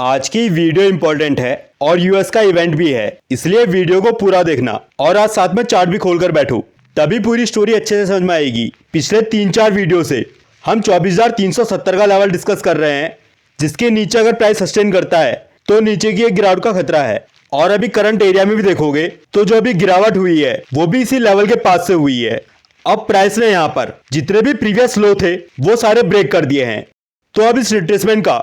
आज की video important है और यूएस का इवेंट भी है, इसलिए वीडियो को पूरा देखना और आज साथ में चार्ट भी खोलकर बैठो, तभी पूरी स्टोरी अच्छे से समझ में आएगी। पिछले 3-4 वीडियो से हम 24,370 का लेवल डिस्कस कर रहे हैं, जिसके नीचे अगर प्राइस सस्टेन करता है तो नीचे की एक गिरावट का खतरा है। और अभी करंट एरिया में भी देखोगे तो जो अभी गिरावट हुई है वो भी इसी लेवल के पास से हुई है। अब प्राइस ने यहाँ पर जितने भी प्रीवियस लो थे वो सारे ब्रेक कर दिए हैं, तो अब इस रिट्रेसमेंट का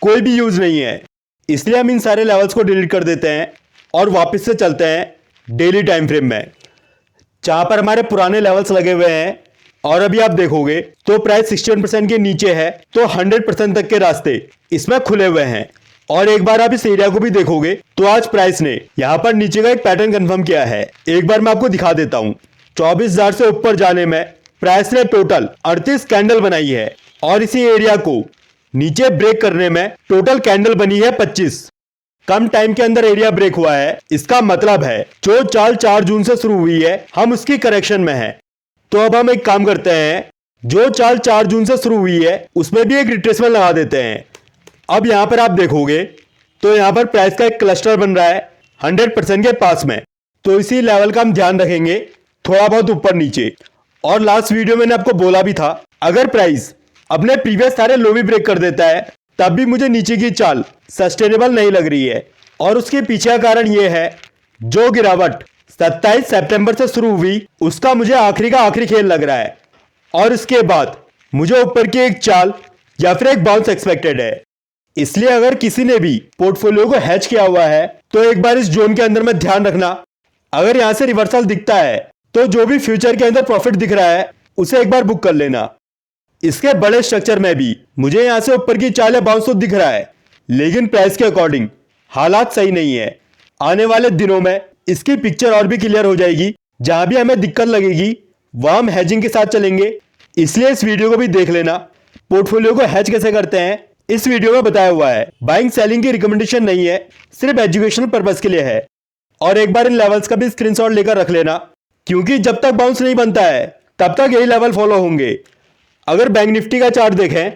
कोई भी यूज नहीं है, इसलिए हम इन सारे लेवल्स को डिलीट कर देते हैं और वापस से चलते हैं डेली टाइम फ्रेम में, जहां पर हमारे पुराने लेवल्स लगे हुए हैं। और अभी आप देखोगे तो प्राइस 61% के नीचे है, तो 100% तक के रास्ते इसमें खुले हुए हैं। और एक बार आप इस एरिया को भी देखोगे तो आज प्राइस ने यहाँ पर नीचे का एक पैटर्न कंफर्म किया है। एक बार मैं आपको दिखा देता हूँ। 24,000 से ऊपर जाने में प्राइस ने टोटल 38 कैंडल बनाई है और इसी एरिया को नीचे ब्रेक करने में टोटल कैंडल बनी है 25। कम टाइम के अंदर एरिया ब्रेक हुआ है, इसका मतलब है जो चाल 4 जून से शुरू हुई है हम उसकी करेक्शन में है। तो अब हम एक काम करते हैं, जो चाल 4 जून से शुरू हुई है उसमें भी एक रिट्रेसमेंट लगा देते हैं। अब यहां पर आप देखोगे तो यहां पर प्राइस का एक क्लस्टर बन रहा है 100% के पास में, तो इसी लेवल का हम ध्यान रखेंगे, थोड़ा बहुत ऊपर नीचे। और लास्ट वीडियो मैंने आपको बोला भी था, अगर प्राइस अपने प्रीवियस सारे लो भी ब्रेक कर देता है तब भी मुझे नीचे की चाल सस्टेनेबल नहीं लग रही है। और उसके पीछे का कारण यह है, जो गिरावट 27 सितंबर से शुरू हुई उसका मुझे आखिरी का आखिरी खेल लग रहा है, और इसके बाद मुझे ऊपर की एक चाल या फिर एक बाउंस एक्सपेक्टेड है। इसलिए अगर किसी ने भी पोर्टफोलियो को हैच किया हुआ है तो एक बार इस जोन के अंदर में ध्यान रखना, अगर यहां से रिवर्सल दिखता है तो जो भी फ्यूचर के अंदर प्रॉफिट दिख रहा है उसे एक बार बुक कर लेना। इसके बड़े स्ट्रक्चर में भी मुझे यहां से ऊपर की चाल या बाउंस तो दिख रहा है, लेकिन प्राइस के अकॉर्डिंग हालात सही नहीं है। आने वाले दिनों में इसकी पिक्चर और भी क्लियर हो जाएगी, जहां भी हमें दिक्कत लगेगी वहां हम हैजिंग के साथ चलेंगे। इसलिए इस वीडियो को भी देख लेना। पोर्टफोलियो को हैज कैसे करते हैं इस वीडियो में बताया हुआ है। बाइंग सेलिंग की रिकमेंडेशन नहीं है, सिर्फ एजुकेशनल पर्पज के लिए है। और एक बार इन लेवल्स का भी स्क्रीनशॉट लेकर रख लेना, क्योंकि जब तक बाउंस नहीं बनता है तब तक यही लेवल फॉलो होंगे। अगर बैंक निफ्टी का चार्ट देखें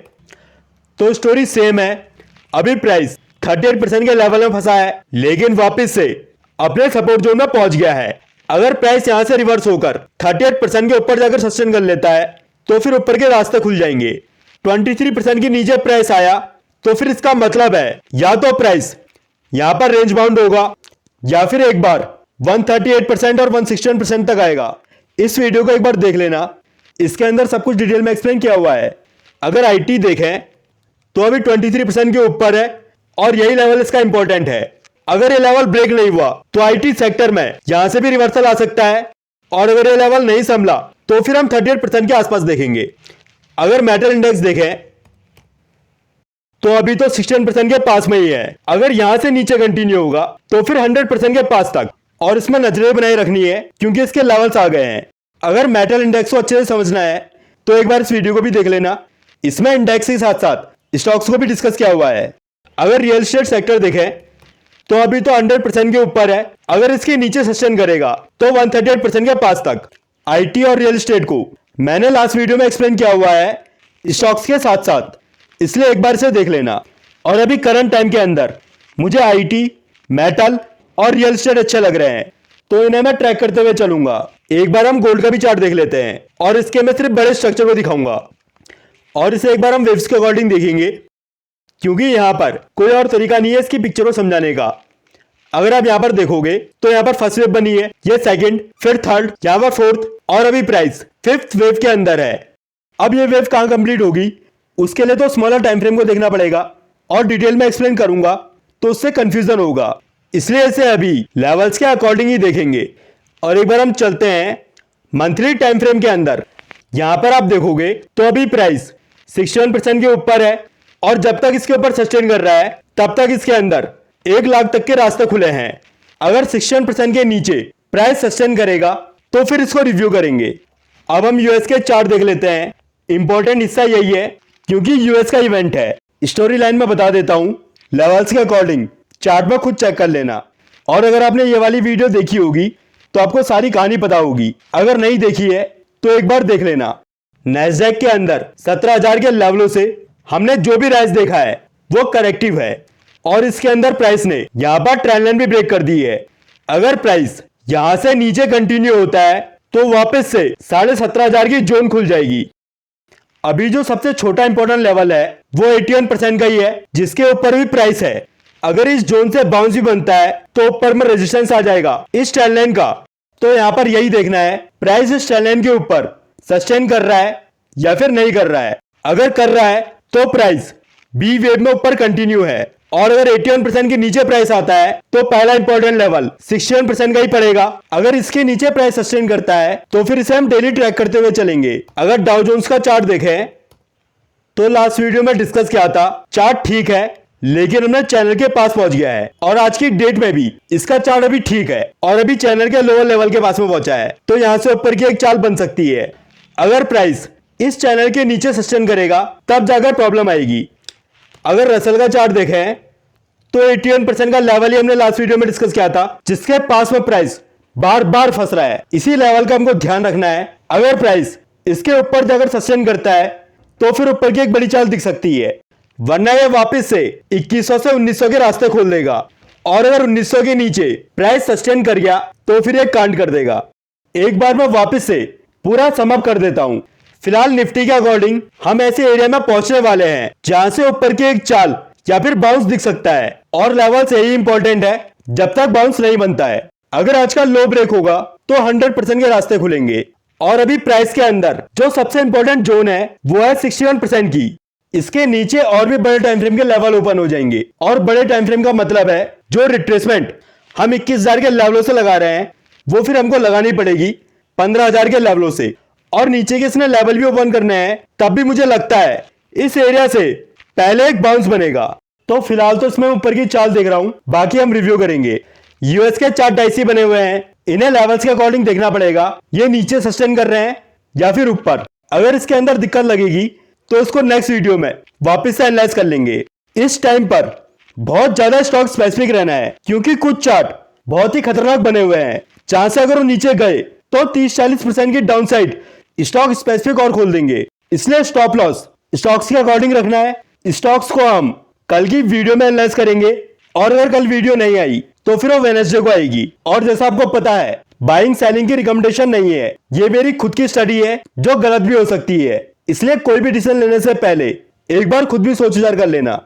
तो स्टोरी सेम है। अभी प्राइस 38% के लेवल में फंसा है, लेकिन वापस से अपने सपोर्ट जोन में पहुंच गया है। अगर प्राइस यहां से रिवर्स होकर 38% के ऊपर जाकर सस्टेन कर लेता है तो फिर ऊपर के रास्ते खुल जाएंगे। 23% के नीचे प्राइस आया तो फिर इसका मतलब है या तो प्राइस यहां पर रेंज बाउंड होगा या फिर एक बार 138% और 161% तक आएगा। इस वीडियो को एक बार देख लेना, इसके अंदर सब कुछ डिटेल में एक्सप्लेन किया हुआ है। अगर आईटी देखें तो अभी 23% के ऊपर है और यही लेवल इसका इंपॉर्टेंट है। अगर ये लेवल ब्रेक नहीं हुआ तो आईटी सेक्टर में यहां से भी रिवर्सल आ सकता है, और अगर ये लेवल नहीं संभला तो फिर हम 38% के आसपास देखेंगे। अगर मेटल इंडेक्स देखें तो अभी तो 16% के पास में ही है। अगर यहां से नीचे कंटिन्यू होगा तो फिर 100% के पास तक, और इसमें नजरें बनाए रखनी है क्योंकि इसके लेवल्स आ गए हैं। अगर मेटल इंडेक्स को अच्छे से समझना है तो एक बार इस वीडियो को भी देख लेना, इसमें इंडेक्स के साथ साथ स्टॉक्स को भी डिस्कस किया हुआ है। अगर रियल एस्टेट सेक्टर देखें तो अभी तो 100% के ऊपर है, अगर इसके नीचे सस्टेन करेगा तो 138% के पास तक। आईटी और रियल एस्टेट को मैंने लास्ट वीडियो में एक्सप्लेन किया हुआ है स्टॉक्स के साथ साथ, इसलिए एक बार इसे देख लेना। और अभी करंट टाइम के अंदर मुझे आईटी, मेटल और रियल एस्टेट अच्छे लग रहे हैं, तो इन्हें मैं ट्रैक करते हुए चलूंगा। एक बार हम गोल्ड का भी चार्ट देख लेते हैं और इसके मैं सिर्फ बड़े स्ट्रक्चर को दिखाऊंगा, और इसे एक बार हम वेव्स के अकॉर्डिंग देखेंगे, क्योंकि यहां पर कोई और तरीका नहीं है इसकी पिक्चर को समझाने का। अगर आप यहां पर देखोगे तो यहां पर फर्स्ट वेव बनी है, ये सेकंड, फिर थर्ड, यहां पर फोर्थ, और अभी प्राइस फिफ्थ वेव के अंदर है। अब ये वेव कहां कंप्लीट होगी उसके लिए तो स्मॉलर टाइम फ्रेम को देखना पड़ेगा, और डिटेल में एक्सप्लेन करूंगा तो उससे कंफ्यूजन होगा, इसलिए इसे अभी लेवल्स के अकॉर्डिंग ही देखेंगे। और एक बार हम चलते हैं मंथली टाइम फ्रेम के अंदर। यहां पर आप देखोगे तो अभी प्राइस 61% के ऊपर है, और जब तक इसके ऊपर सस्टेन कर रहा है तब तक इसके अंदर 1 लाख तक के रास्ते खुले हैं। अगर 61% के नीचे प्राइस सस्टेन करेगा तो फिर इसको रिव्यू करेंगे। अब हम यूएस के चार्ट देख लेते हैं। इंपॉर्टेंट हिस्सा यही है क्योंकि यूएस का इवेंट है। स्टोरी लाइन में बता देता हूं, लेवल्स के अकॉर्डिंग चार्ट में खुद चेक कर लेना। और अगर आपने ये वाली वीडियो देखी होगी तो आपको सारी कहानी पता होगी, अगर नहीं देखी है तो एक बार देख लेना। नैस्डैक के अंदर 17,000 के लेवलों से हमने जो भी राइज देखा है वो करेक्टिव है, और इसके अंदर प्राइस ने यहाँ पर ट्रेंड लाइन भी ब्रेक कर दी है। अगर प्राइस यहाँ से नीचे कंटिन्यू होता है तो वापस से 17,500 की जोन खुल जाएगी। अभी जो सबसे छोटा इंपॉर्टेंट लेवल है वो 81% का ही है, जिसके ऊपर भी प्राइस है। अगर इस जोन से बाउंस भी बनता है तो ऊपर में रेजिस्टेंस आ जाएगा इस ट्रेंड लाइन का। तो यहाँ पर यही देखना है प्राइस इस ट्रेंड लाइन के ऊपर सस्टेन कर रहा है या फिर नहीं कर रहा है। अगर कर रहा है तो प्राइस बी वेव में ऊपर कंटिन्यू है, और अगर 81% के नीचे प्राइस आता है तो पहला इंपॉर्टेंट लेवल 61% का ही पड़ेगा। अगर इसके नीचे प्राइस सस्टेन करता है तो फिर इसे हम डेली ट्रैक करते हुए चलेंगे। अगर डाउ जोन्स का चार्ट देखें तो लास्ट वीडियो में डिस्कस किया था चार्ट ठीक है, लेकिन हमने चैनल के पास पहुंच गया है, और आज की डेट में भी इसका चार्ट अभी ठीक है और अभी चैनल के लोअर लेवल के पास में पहुंचा है। तो यहां से ऊपर की एक चाल बन सकती है। अगर प्राइस इस चैनल के नीचे सस्टेन करेगा तब जाकर प्रॉब्लम आएगी। अगर रसल का चार्ट देखें तो 81% का लेवल ही हमने लास्ट वीडियो में डिस्कस किया था, जिसके पास में प्राइस बार बार फंस रहा है। इसी लेवल का हमको ध्यान रखना है। अगर प्राइस इसके ऊपर जाकर सस्टेन करता है तो फिर ऊपर की एक बड़ी चाल दिख सकती है, वरना यह वापस से 2100 से 1900 के रास्ते खोल देगा। और अगर 1900 के नीचे प्राइस सस्टेन कर गया तो फिर एक कांड कर देगा। एक बार मैं वापस से पूरा सम अप कर देता हूं। फिलहाल निफ्टी के अकॉर्डिंग हम ऐसे एरिया में पहुंचने वाले हैं जहां से ऊपर की एक चाल या फिर बाउंस दिख सकता है, और लेवल से ही इंपॉर्टेंट है जब तक बाउंस नहीं बनता है। अगर आज का लो ब्रेक होगा तो 100% के रास्ते खुलेंगे। और अभी प्राइस के अंदर जो सबसे इंपॉर्टेंट जोन है वो है 61% की। इसके नीचे और भी बड़े टाइम फ्रेम के लेवल ओपन हो जाएंगे, और बड़े टाइम फ्रेम का मतलब है जो रिट्रेसमेंट हम 21,000 के लेवलों से लगा रहे हैं वो फिर हमको लगानी पड़ेगी 15,000 के लेवलों से, और नीचे के इसने लेवल भी ओपन करने हैं। तब भी मुझे लगता है इस एरिया से पहले एक बाउंस बनेगा। तो फिलहाल तो इसमें ऊपर की चाल देख रहा हूं, बाकी हम रिव्यू करेंगे। यूएस के चार्ट ऐसे बने हुए हैं, इन्हें लेवल्स के अकॉर्डिंग देखना पड़ेगा ये नीचे सस्टेन कर रहे हैं या फिर ऊपर। अगर इसके अंदर दिक्कत लगेगी तो इसको नेक्स्ट वीडियो में वापस से एनालाइज कर लेंगे। इस टाइम पर बहुत ज्यादा स्टॉक स्पेसिफिक रहना है, क्योंकि कुछ चार्ट बहुत ही खतरनाक बने हुए हैं जहां से अगर वो नीचे गए तो 30-40% की डाउन साइड स्टॉक स्पेसिफिक और खोल देंगे। इसलिए स्टॉप लॉस स्टॉक्स के अकॉर्डिंग रखना है। स्टॉक्स को हम कल की वीडियो में एनालाइज करेंगे, और अगर कल वीडियो नहीं आई तो फिर वो वेडनेसडे को आएगी। और जैसा आपको पता है बाइंग सेलिंग की रिकमेंडेशन नहीं है, ये मेरी खुद की स्टडी है जो गलत भी हो सकती है। इसलिए कोई भी डिसीजन लेने से पहले एक बार खुद भी सोच विचार कर लेना।